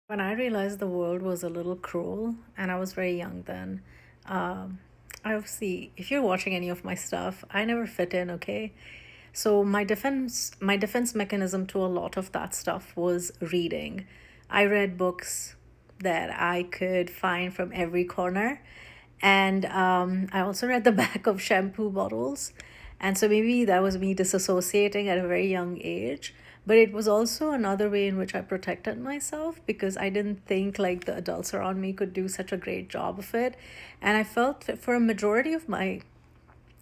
When I realized the world was a little cruel, and I was very young then, um, I obviously, if you're watching any of my stuff, I never fit in, okay? So my defense mechanism to a lot of that stuff was reading. I read books that I could find from every corner, and I also read the back of shampoo bottles. And so maybe that was me disassociating at a very young age. But it was also another way in which I protected myself because I didn't think like the adults around me could do such a great job of it. And I felt that for a majority of my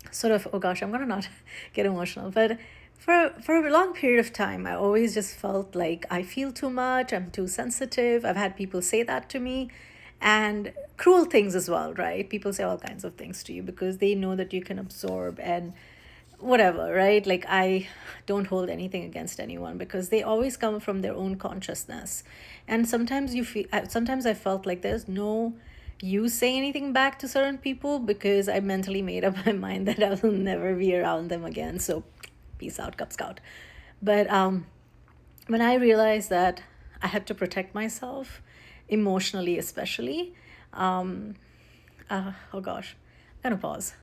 sort of, oh gosh, I'm gonna not get emotional, but for a long period of time, I always just felt like I feel too much, I'm too sensitive. I've had people say that to me, and cruel things as well, right? People say all kinds of things to you because they know that you can absorb and whatever, right? Like I don't hold anything against anyone because they always come from their own consciousness. And sometimes sometimes I felt like there's no use saying anything back to certain people because I mentally made up my mind that I will never be around them again. So peace out, Cub Scout. But when I realized that I had to protect myself emotionally, especially, oh gosh, I'm gonna pause.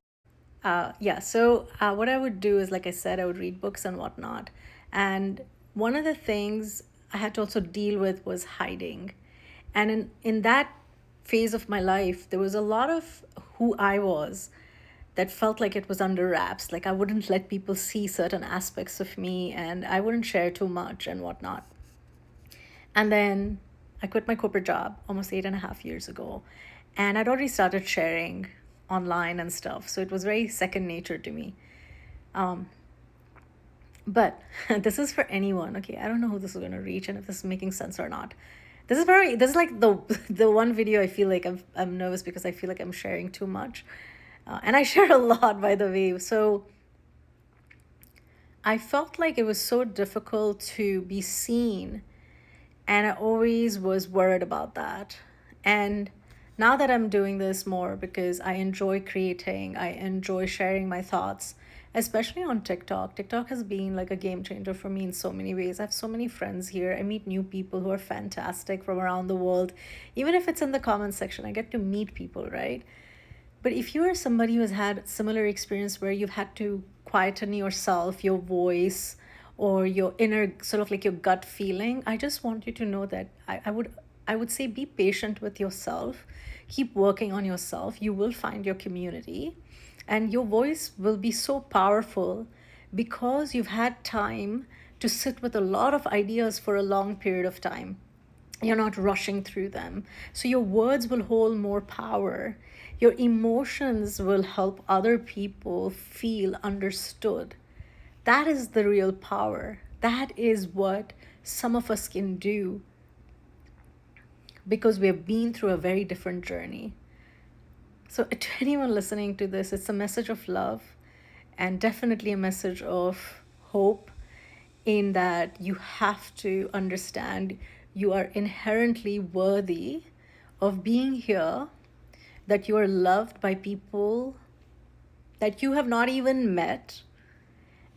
Yeah, so what I would do is, like I said, I would read books and whatnot. And one of the things I had to also deal with was hiding. And in that phase of my life, there was a lot of who I was that felt like it was under wraps. Like I wouldn't let people see certain aspects of me and I wouldn't share too much and whatnot. And then I quit my corporate job almost 8.5 years ago. And I'd already started sharing online and stuff. So it was very second nature to me. But this is for anyone. Okay, I don't know who this is going to reach and if this is making sense or not. This is like the the one video I feel like I'm nervous because I feel like I'm sharing too much. And I share a lot, by the way. So I felt like it was so difficult to be seen, and I always was worried about that. And now that I'm doing this more because I enjoy creating, I enjoy sharing my thoughts, especially on TikTok. TikTok has been like a game changer for me in so many ways. I have so many friends here. I meet new people who are fantastic from around the world. Even if it's in the comment section, I get to meet people, right? But if you are somebody who has had similar experience where you've had to quieten yourself, your voice, or your inner sort of like your gut feeling, I just want you to know that I would say be patient with yourself. Keep working on yourself. You will find your community. And your voice will be so powerful because you've had time to sit with a lot of ideas for a long period of time. You're not rushing through them. So your words will hold more power. Your emotions will help other people feel understood. That is the real power. That is what some of us can do because we have been through a very different journey. So, to anyone listening to this, it's a message of love and definitely a message of hope, in that you have to understand you are inherently worthy of being here, that you are loved by people that you have not even met,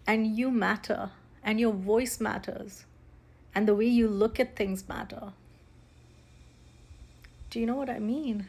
and you matter, and your voice matters, and the way you look at things matter. Do you know what I mean?